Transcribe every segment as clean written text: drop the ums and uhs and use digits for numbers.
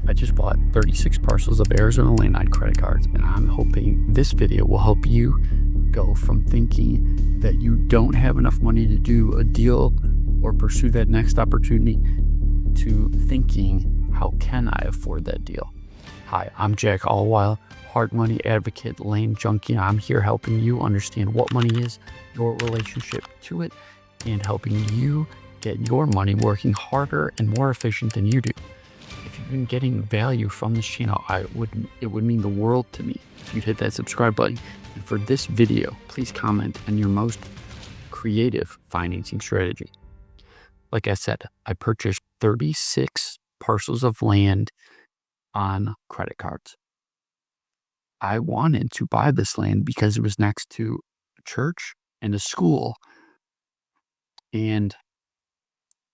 I just bought 36 parcels of Arizona land on credit cards, and I'm hoping this video will help you go from thinking that you don't have enough money to do a deal or pursue that next opportunity to thinking, how can I afford that deal? Hi, I'm Jack Allwile, hard money advocate, land junkie. I'm here helping you understand what money is, your relationship to it, and helping you get your money working harder and more efficient than you do. If you've been getting value from this channel, it would mean the world to me if you'd hit that subscribe button. And for this video, please comment on your most creative financing strategy. Like I said, I purchased 36 parcels of land on credit cards. I wanted to buy this land because it was next to a church and a school, and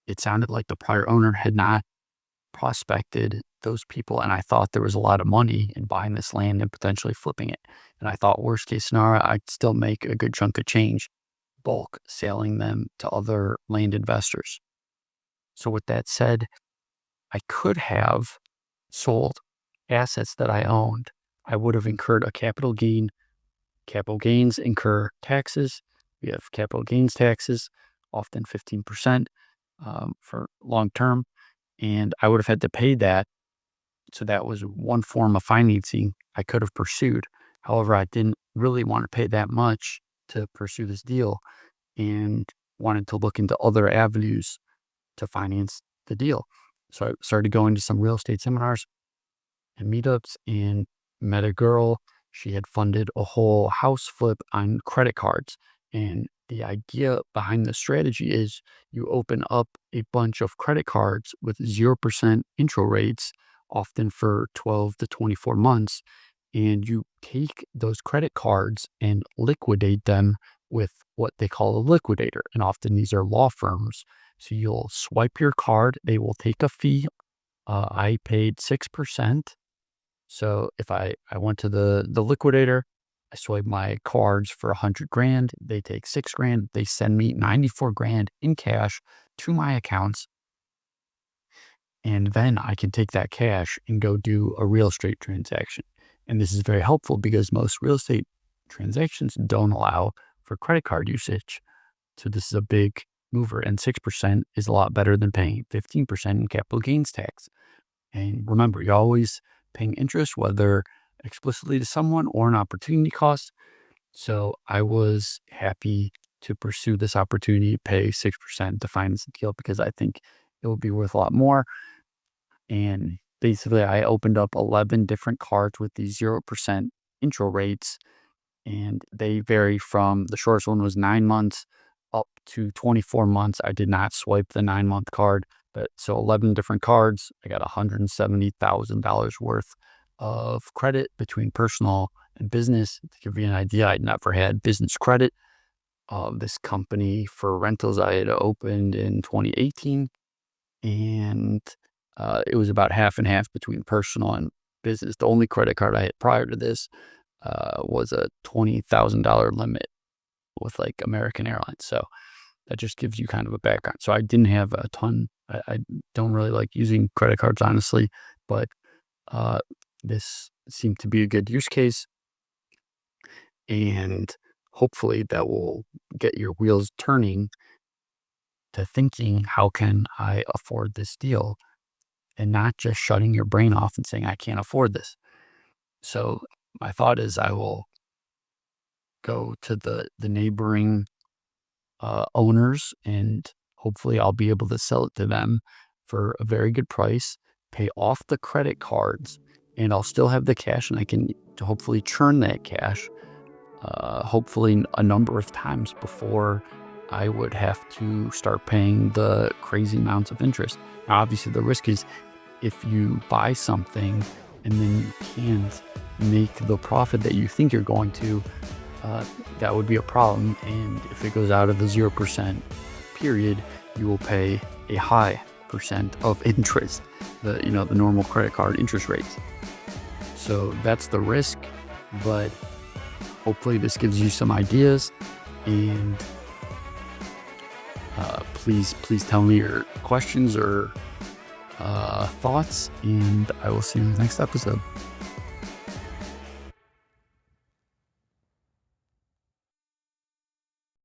it sounded like the prior owner had not prospected those people, and I thought there was a lot of money in buying this land and potentially flipping it. And I thought worst case scenario, I'd still make a good chunk of change bulk selling them to other land investors. So with that said, I could have sold assets that I owned. I would have incurred a capital gain. Capital gains incur taxes. We have capital gains taxes, often 15% for long term. And I would have had to pay that. So that was one form of financing I could have pursued. However, I didn't really want to pay that much to pursue this deal and wanted to look into other avenues to finance the deal. So I started going to some real estate seminars and meetups and met a girl. She had funded a whole house flip on credit cards. And the idea behind the strategy is you open up a bunch of credit cards with 0% intro rates, often for 12 to 24 months, and you take those credit cards and liquidate them with what they call a liquidator. And often these are law firms. So you'll swipe your card, they will take a fee. I paid 6%. So if I went to the liquidator, I swipe my cards for 100 grand, they take 6 grand, they send me 94 grand in cash to my accounts. And then I can take that cash and go do a real estate transaction. And this is very helpful because most real estate transactions don't allow for credit card usage. So this is a big mover, and 6% is a lot better than paying 15% in capital gains tax. And remember, you're always paying interest, whether explicitly to someone or an opportunity cost. So I was happy to pursue this opportunity, pay 6% to finance the deal because I think it will be worth a lot more. And basically I opened up 11 different cards with these 0% intro rates, and they vary from, the shortest one was 9 months up to 24 months. I did not swipe the 9-month card, but so 11 different cards. I got $170,000 worth of credit between personal and business. To give you an idea, I'd never had business credit. This company for rentals I had opened in 2018, and it was about half and half between personal and business. The only credit card I had prior to this was a $20,000 limit with like American Airlines. So that just gives you kind of a background. So I didn't have a ton. I don't really like using credit cards, honestly, but this seemed to be a good use case. And hopefully that will get your wheels turning to thinking, how can I afford this deal? And not just shutting your brain off and saying, I can't afford this. So my thought is I will go to the neighboring owners, and hopefully I'll be able to sell it to them for a very good price, pay off the credit cards, and I'll still have the cash, and I can hopefully churn that cash, hopefully a number of times before I would have to start paying the crazy amounts of interest. Now, obviously the risk is if you buy something and then you can't make the profit that you think you're going to, that would be a problem. And if it goes out of the 0% period, you will pay a high percent of interest, the normal credit card interest rates. So that's the risk, but hopefully this gives you some ideas. And please tell me your questions or thoughts, and I will see you in the next episode.